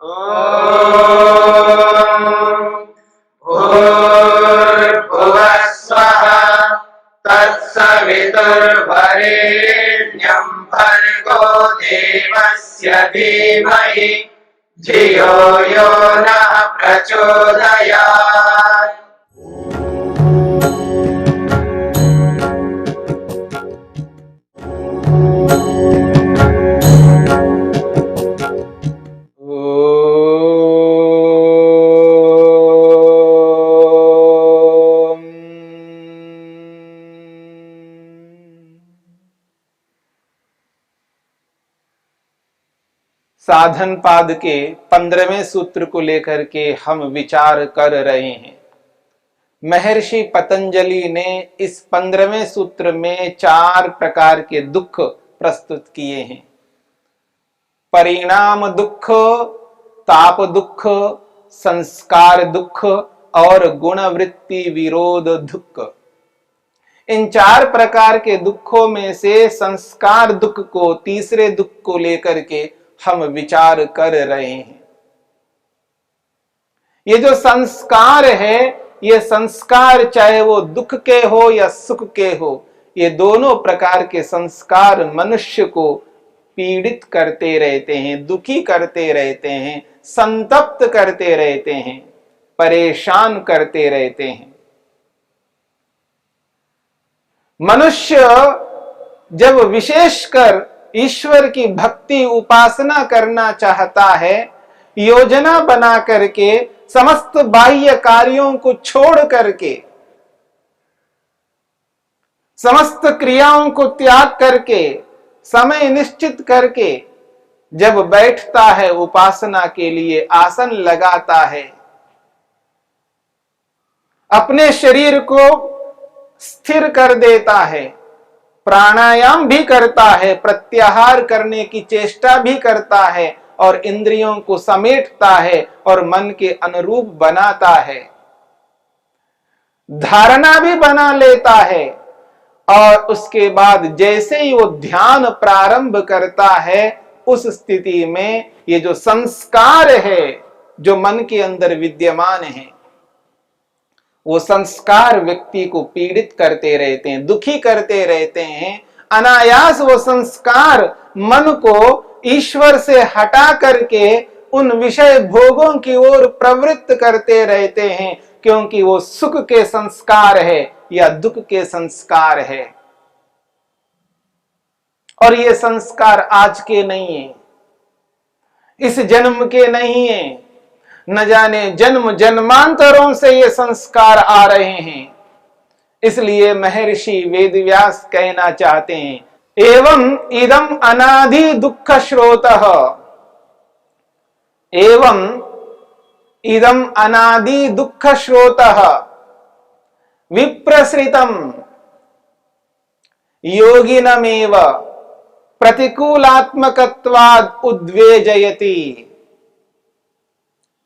भूर्भुवः स्वः तत्सवितुर्वरेण्यं भर्गो देवस्य धीमहि धियो यो नः प्रचोदयात्। साधन पाद के 15वें सूत्र को लेकर के हम विचार कर रहे हैं। महर्षि पतंजलि ने इस 15वें सूत्र में 4 प्रकार के दुख प्रस्तुत किए हैं। परिणाम दुख, ताप दुख, संस्कार दुख और गुणवृत्ति विरोध दुख। इन 4 प्रकार के दुखों में से संस्कार दुख को, तीसरे दुख को लेकर के हम विचार कर रहे हैं। ये जो संस्कार है, ये संस्कार चाहे वो दुख के हो या सुख के हो, ये दोनों प्रकार के संस्कार मनुष्य को पीड़ित करते रहते हैं, दुखी करते रहते हैं, संतप्त करते रहते हैं, परेशान करते रहते हैं। मनुष्य जब विशेषकर ईश्वर की भक्ति उपासना करना चाहता है, योजना बना करके समस्त बाह्य कार्यों को छोड़ करके, समस्त क्रियाओं को त्याग करके, समय निश्चित करके जब बैठता है, उपासना के लिए आसन लगाता है, अपने शरीर को स्थिर कर देता है, प्राणायाम भी करता है, प्रत्याहार करने की चेष्टा भी करता है और इंद्रियों को समेटता है और मन के अनुरूप बनाता है, धारणा भी बना लेता है और उसके बाद जैसे ही वो ध्यान प्रारंभ करता है, उस स्थिति में ये जो संस्कार है जो मन के अंदर विद्यमान है, वो संस्कार व्यक्ति को पीड़ित करते रहते हैं, दुखी करते रहते हैं। अनायास वो संस्कार मन को ईश्वर से हटा करके उन विषय भोगों की ओर प्रवृत्त करते रहते हैं, क्योंकि वो सुख के संस्कार है या दुख के संस्कार है। और ये संस्कार आज के नहीं है, इस जन्म के नहीं है, न जाने जन्म जन्मांतरों से ये संस्कार आ रहे हैं। इसलिए महर्षि वेदव्यास कहना चाहते हैं, एवं इदम अनादि दुख स्रोतः, एवं इदम अनादि दुख स्रोतः विप्रसृतम योगिनमेव प्रतिकूलात्मकत्वाद उद्वेजयति।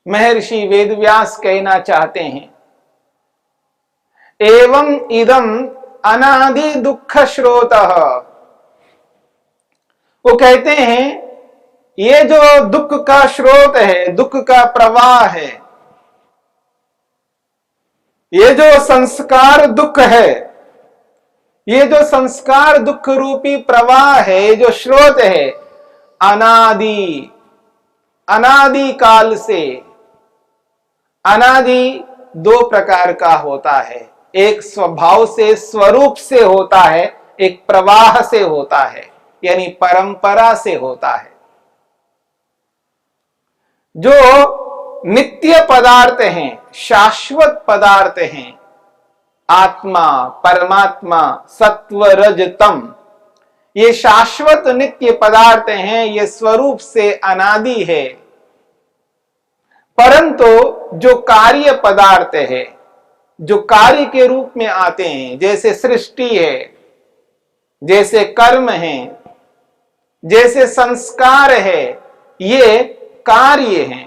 महर्षि वेदव्यास कहना चाहते हैं, एवं इदम अनादि दुख स्रोतः, वो कहते हैं ये जो दुख का स्रोत है, दुख का प्रवाह है, ये जो संस्कार दुख है, ये जो संस्कार दुख रूपी प्रवाह है, ये जो स्रोत है, अनादि, अनादि काल से। अनादि 2 प्रकार का होता है, एक स्वभाव से, स्वरूप से होता है, एक प्रवाह से होता है, यानी परंपरा से होता है। जो नित्य पदार्थ हैं, शाश्वत पदार्थ हैं, आत्मा, परमात्मा, सत्व, रज, तम, ये शाश्वत नित्य पदार्थ हैं, ये स्वरूप से अनादि है। परंतु जो कार्य पदार्थ है, जो कार्य के रूप में आते हैं, जैसे सृष्टि है, जैसे कर्म है, जैसे संस्कार है, ये कार्य हैं।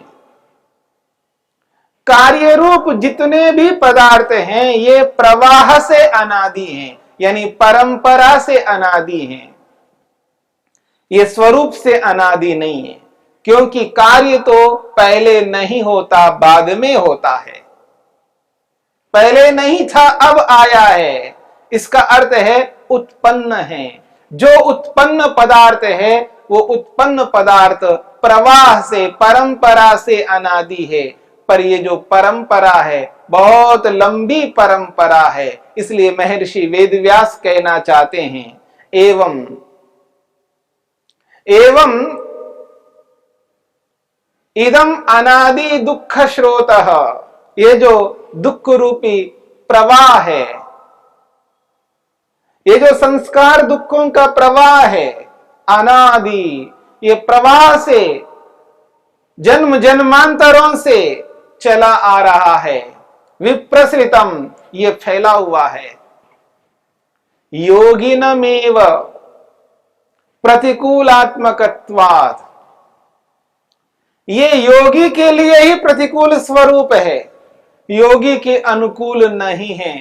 कार्य रूप जितने भी पदार्थ हैं, ये प्रवाह से अनादि हैं, यानी परंपरा से अनादि हैं, ये स्वरूप से अनादि नहीं है। क्योंकि कार्य तो पहले नहीं होता, बाद में होता है। पहले नहीं था, अब आया है। इसका अर्थ है उत्पन्न है। जो उत्पन्न पदार्थ है वो उत्पन्न पदार्थ प्रवाह से, परंपरा से अनादि है। पर ये जो परंपरा है बहुत लंबी परंपरा है। इसलिए महर्षि वेदव्यास कहना चाहते हैं एवं एवं इदम अनादि दुख स्रोतः, ये जो दुख रूपी प्रवाह है, ये जो संस्कार दुखों का प्रवाह है अनादि, ये प्रवाह से जन्म जन्मांतरों से चला आ रहा है। विप्रसृतम, ये फैला हुआ है। योगिनमेव प्रतिकूलात्मकत्वात्, ये योगी के लिए ही प्रतिकूल स्वरूप है, योगी के अनुकूल नहीं है।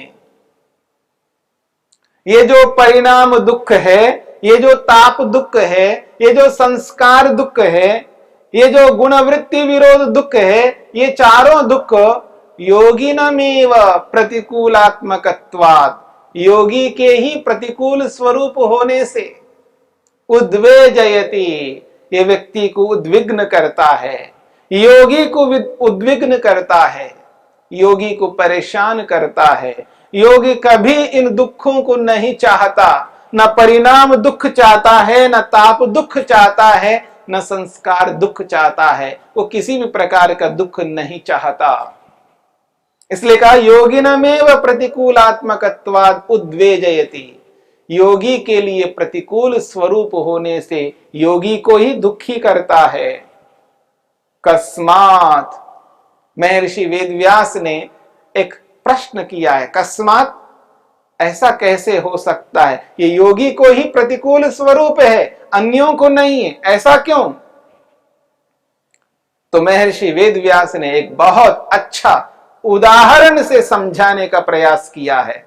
ये जो परिणाम दुख है, ये जो ताप दुख है, ये जो संस्कार दुख है, ये जो गुणवृत्ति विरोध दुख है, ये चारों दुख योगिनमेव प्रतिकूलात्मकत्वात्, योगी के ही प्रतिकूल स्वरूप होने से उद्वेजयति, ये व्यक्ति को उद्विग्न करता है, योगी को उद्विग्न करता है, योगी को परेशान करता है। योगी कभी इन दुखों को नहीं चाहता, न परिणाम दुख चाहता है, न ताप दुख चाहता है, न संस्कार दुख चाहता है। वो किसी भी प्रकार का दुख नहीं चाहता। इसलिए कहा योगिनमेव प्रतिकूलात्मकत्वात् उद्वेजयति, योगी के लिए प्रतिकूल स्वरूप होने से योगी को ही दुखी करता है। कस्मात्, महर्षि वेदव्यास ने एक प्रश्न किया है, कस्मात्, ऐसा कैसे हो सकता है? ये योगी को ही प्रतिकूल स्वरूप है, अन्यों को नहीं है, ऐसा क्यों? तो महर्षि वेदव्यास ने एक बहुत अच्छा उदाहरण से समझाने का प्रयास किया है।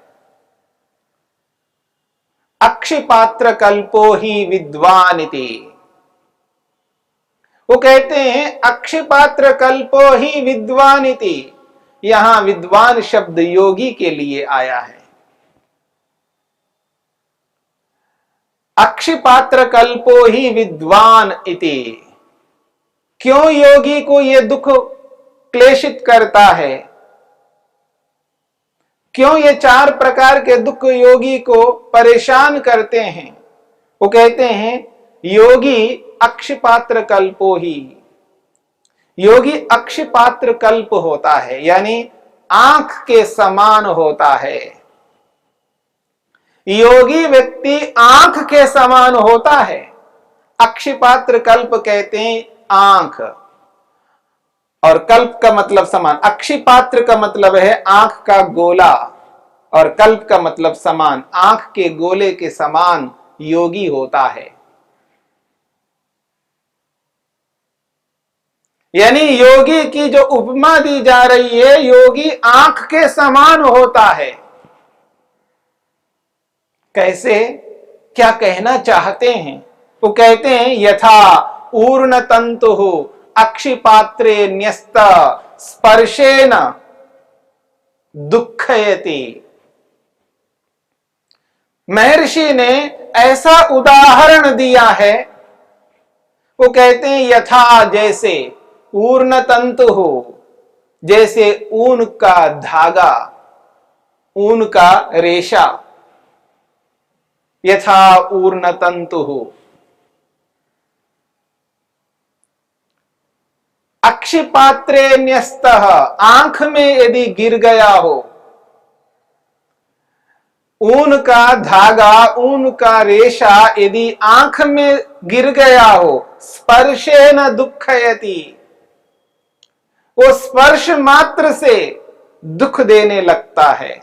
अक्षिपात्र कल्पो ही विद्वानिति, वो कहते हैं अक्षिपात्र कल्पो ही विद्वानिति। यहां विद्वान शब्द योगी के लिए आया है। अक्षिपात्र कल्पो ही विद्वान इति, क्यों योगी को यह दुख क्लेशित करता है? क्यों ये चार प्रकार के दुख योगी को परेशान करते हैं? वो कहते हैं योगी अक्षिपात्र कल्पो ही, योगी अक्षिपात्र कल्प होता है, यानी आंख के समान होता है। योगी व्यक्ति आंख के समान होता है। अक्षिपात्र कल्प कहते हैं आंख, और कल्प का मतलब समान। अक्षिपात्र का मतलब है आंख का गोला, और कल्प का मतलब समान। आंख के गोले के समान योगी होता है। यानी योगी की जो उपमा दी जा रही है, योगी आंख के समान होता है। कैसे, क्या कहना चाहते हैं? वो कहते हैं यथा ऊर्ण तंतु अक्षिपात्रे न्यस्त स्पर्शेन दुःखयति। महर्षि ने ऐसा उदाहरण दिया है। वो कहते हैं यथा, जैसे ऊर्ण तंतु हो, जैसे ऊन का धागा, ऊन का रेशा, यथा ऊर्ण तंतु हो। अक्षिपात्रे न्यस्तः, आंख में यदि गिर गया हो, ऊन का धागा, ऊन का रेशा यदि आंख में गिर गया हो, स्पर्शेन दुःखयति, वो स्पर्श मात्र से दुख देने लगता है।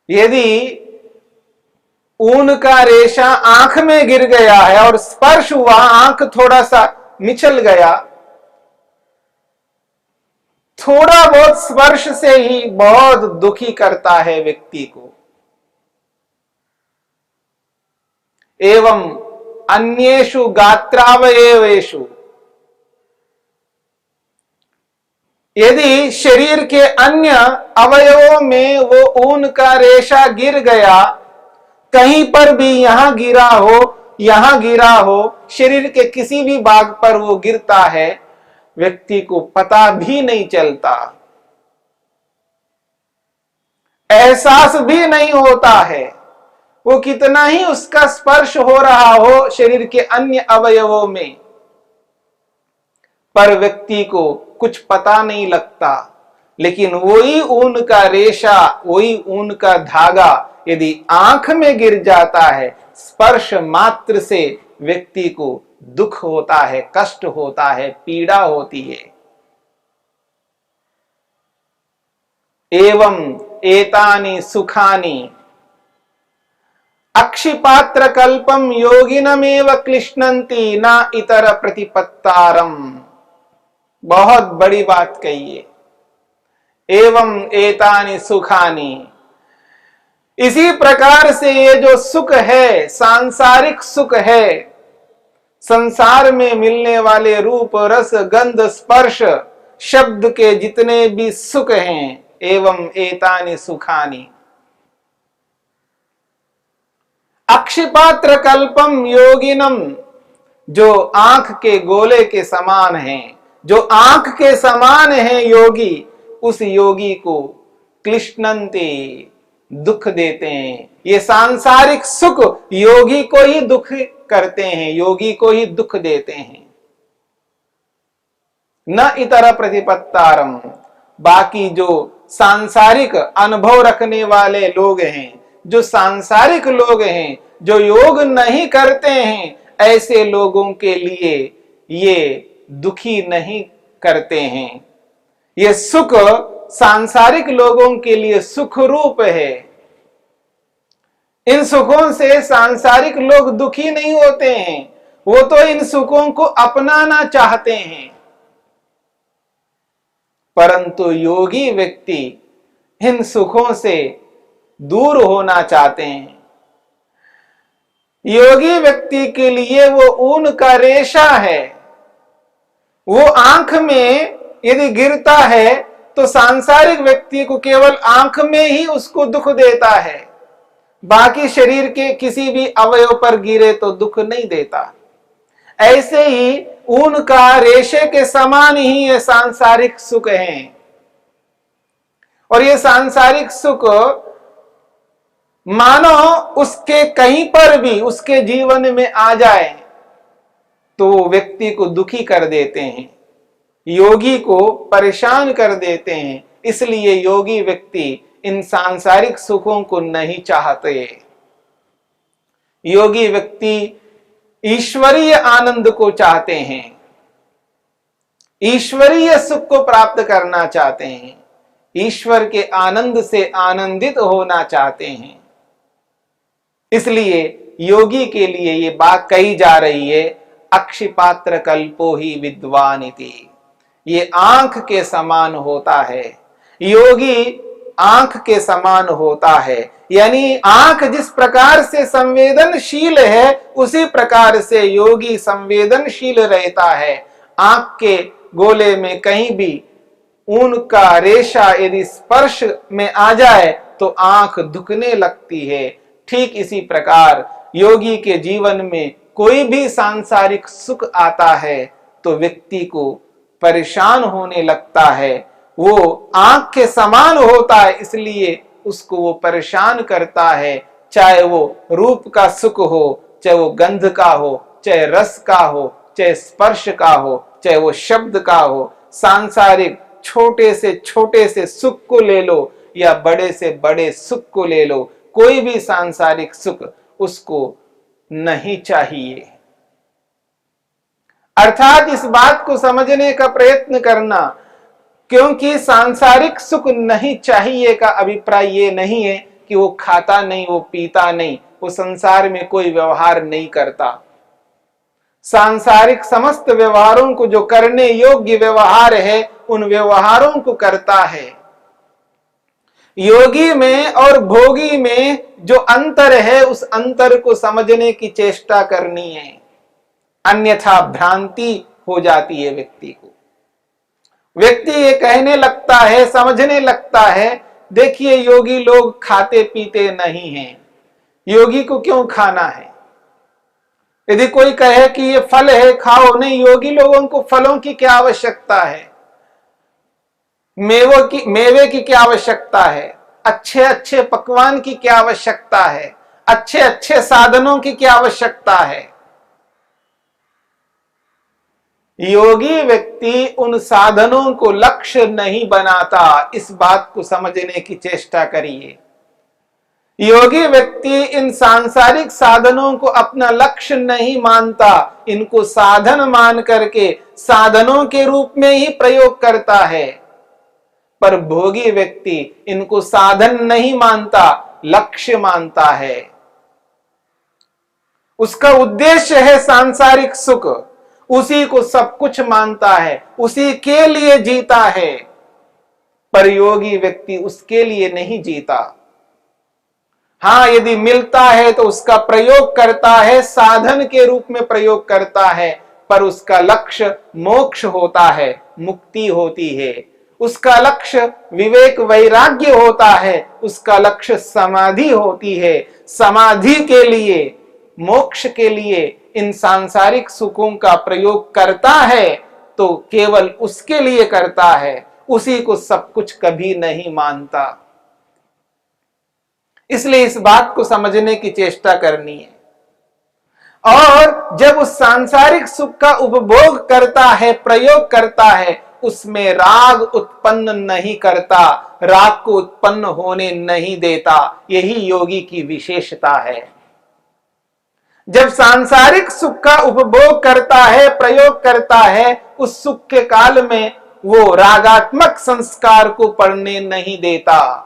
यदि ऊन का रेशा आंख में गिर गया है और स्पर्श हुआ, आंख थोड़ा सा मिचल गया, थोड़ा बहुत स्पर्श से ही बहुत दुखी करता है व्यक्ति को। एवं अन्येषु गात्रावयवेषु, यदि शरीर के अन्य अवयवों में वो ऊन का रेशा गिर गया, कहीं पर भी यहां गिरा हो, यहां गिरा हो, शरीर के किसी भी भाग पर वो गिरता है, व्यक्ति को पता भी नहीं चलता, एहसास भी नहीं होता है। वो कितना ही उसका स्पर्श हो रहा हो शरीर के अन्य अवयवों में, पर व्यक्ति को कुछ पता नहीं लगता। लेकिन वही ऊन का रेशा, वही ऊन का धागा यदि आंख में गिर जाता है, स्पर्श मात्र से व्यक्ति को दुख होता है, कष्ट होता है, पीड़ा होती है। एवं एतानि सुखानि अक्षिपात्र कल्पम योगिनमेव क्लिश्नन्ति न इतर प्रतिपत्तारम। बहुत बड़ी बात कही है। एवं एतानि सुखानि, इसी प्रकार से ये जो सुख है, सांसारिक सुख है, संसार में मिलने वाले रूप रस गंध स्पर्श शब्द के जितने भी सुख हैं, एवं एतानि सुखानि अक्षिपात्र कल्पम योगिनम, जो आंख के गोले के समान है, जो आंख के समान है योगी, उस योगी को क्लिश्नन्ति, दुख देते हैं। ये सांसारिक सुख योगी को ही दुख करते हैं, योगी को ही दुख देते हैं। न इतर प्रतिपत्तारम, बाकी जो सांसारिक अनुभव रखने वाले लोग हैं, जो सांसारिक लोग हैं, जो योग नहीं करते हैं, ऐसे लोगों के लिए ये दुखी नहीं करते हैं। ये सुख सांसारिक लोगों के लिए सुख रूप है। इन सुखों से सांसारिक लोग दुखी नहीं होते हैं, वो तो इन सुखों को अपनाना चाहते हैं। परंतु योगी व्यक्ति इन सुखों से दूर होना चाहते हैं। योगी व्यक्ति के लिए वो ऊन का रेशा है, वो आंख में यदि गिरता है तो सांसारिक व्यक्ति को केवल आंख में ही उसको दुख देता है, बाकी शरीर के किसी भी अवयव पर गिरे तो दुख नहीं देता। ऐसे ही ऊन का रेशे के समान ही ये सांसारिक सुख हैं। और ये सांसारिक सुख मानो उसके कहीं पर भी उसके जीवन में आ जाए तो व्यक्ति को दुखी कर देते हैं, योगी को परेशान कर देते हैं। इसलिए योगी व्यक्ति इन सांसारिक सुखों को नहीं चाहते। योगी व्यक्ति ईश्वरीय आनंद को चाहते हैं, ईश्वरीय सुख को प्राप्त करना चाहते हैं, ईश्वर के आनंद से आनंदित होना चाहते हैं। इसलिए योगी के लिए ये बात कही जा रही है, अक्षिपात्र कल्पो ही विद्वान इति। ये आंख के समान होता है, योगी आंख के समान होता है। यानी आंख जिस प्रकार से संवेदनशील है, उसी प्रकार से योगी संवेदनशील रहता है। आंख के गोले में कहीं भी ऊन का रेशा यदि स्पर्श में आ जाए तो आंख दुखने लगती है। ठीक इसी प्रकार योगी के जीवन में कोई भी सांसारिक सुख आता है तो व्यक्ति को परेशान होने लगता है। वो आंख के समान होता है, इसलिए उसको वो परेशान करता है। चाहे वो रूप का सुख हो, चाहे वो गंध का हो, चाहे रस का हो, चाहे स्पर्श का हो, चाहे वो शब्द का हो। सांसारिक छोटे से सुख को ले लो या बड़े से बड़े सुख को ले लो, कोई भी सांसारिक सुख उसको नहीं चाहिए। अर्थात इस बात को समझने का प्रयत्न करना, क्योंकि सांसारिक सुख नहीं चाहिए का अभिप्राय ये नहीं है कि वो खाता नहीं, वो पीता नहीं, वो संसार में कोई व्यवहार नहीं करता। सांसारिक समस्त व्यवहारों को जो करने योग्य व्यवहार है, उन व्यवहारों को करता है। योगी में और भोगी में जो अंतर है उस अंतर को समझने की चेष्टा करनी है, अन्यथा भ्रांति हो जाती है व्यक्ति को। व्यक्ति ये कहने लगता है, समझने लगता है, देखिए योगी लोग खाते पीते नहीं हैं, योगी को क्यों खाना है। यदि कोई कहे कि ये फल है खाओ, नहीं, योगी लोगों को फलों की क्या आवश्यकता है, मेवे की क्या आवश्यकता है, अच्छे अच्छे पकवान की क्या आवश्यकता है, अच्छे अच्छे साधनों की क्या आवश्यकता है। योगी व्यक्ति उन साधनों को लक्ष्य नहीं बनाता, इस बात को समझने की चेष्टा करिए। योगी व्यक्ति इन सांसारिक साधनों को अपना लक्ष्य नहीं मानता, इनको साधन मान करके साधनों के रूप में ही प्रयोग करता है। पर भोगी व्यक्ति इनको साधन नहीं मानता, लक्ष्य मानता है। उसका उद्देश्य है सांसारिक सुख, उसी को सब कुछ मानता है, उसी के लिए जीता है। पर योगी व्यक्ति उसके लिए नहीं जीता। हां, यदि मिलता है तो उसका प्रयोग करता है, साधन के रूप में प्रयोग करता है, पर उसका लक्ष्य मोक्ष होता है, मुक्ति होती है। उसका लक्ष्य विवेक वैराग्य होता है, उसका लक्ष्य समाधि होती है। समाधि के लिए, मोक्ष के लिए इन सांसारिक सुखों का प्रयोग करता है तो केवल उसके लिए करता है, उसी को सब कुछ कभी नहीं मानता। इसलिए इस बात को समझने की चेष्टा करनी है। और जब उस सांसारिक सुख का उपभोग करता है, प्रयोग करता है, उसमें राग उत्पन्न नहीं करता, राग को उत्पन्न होने नहीं देता। यही योगी की विशेषता है। जब सांसारिक सुख का उपभोग करता है, प्रयोग करता है, उस सुख के काल में वो रागात्मक संस्कार को पड़ने नहीं देता।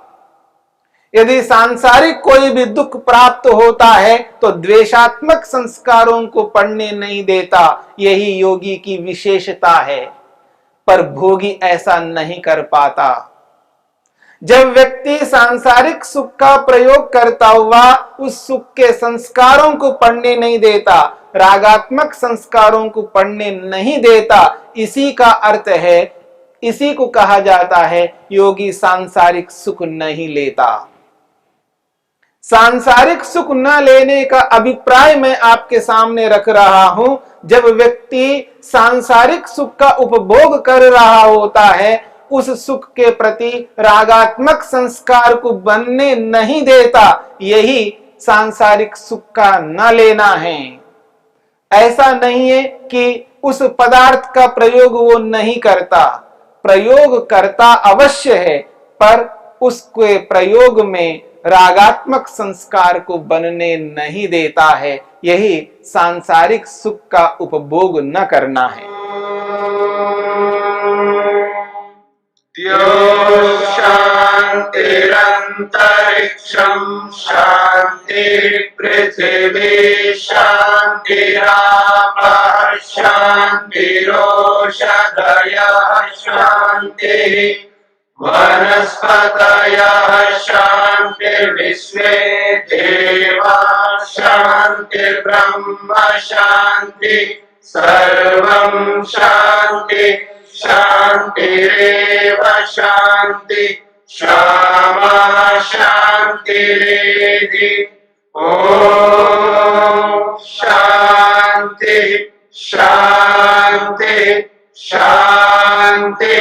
यदि सांसारिक कोई भी दुख प्राप्त होता है तो द्वेषात्मक संस्कारों को पड़ने नहीं देता। यही योगी की विशेषता है। पर भोगी ऐसा नहीं कर पाता। जब व्यक्ति सांसारिक सुख का प्रयोग करता हुआ उस सुख के संस्कारों को पढ़ने नहीं देता, रागात्मक संस्कारों को पढ़ने नहीं देता, इसी का अर्थ है, इसी को कहा जाता है योगी सांसारिक सुख नहीं लेता। सांसारिक सुख न लेने का अभिप्राय मैं आपके सामने रख रहा हूं। जब व्यक्ति सांसारिक सुख का उपभोग कर रहा होता है, उस सुख के प्रति रागात्मक संस्कार को बनने नहीं देता, यही सांसारिक सुख का न लेना है। ऐसा नहीं है कि उस पदार्थ का प्रयोग वो नहीं करता, प्रयोग करता अवश्य है, पर उसके प्रयोग में रागात्मक संस्कार को बनने नहीं देता है। यही सांसारिक सुख का उपभोग न करना है। शांतिरंतरिक्षं शांतिर्पृथिवी शांतिरापः शांतिरोषधयः शांतिः वनस्पतयः शांतिर्विश्वे देवाः शांतिर्ब्रह्म शांति सर्वं शांति शांतिरेव शांति क्षमा शांतिरेधि। ओम शांति शांति शांति।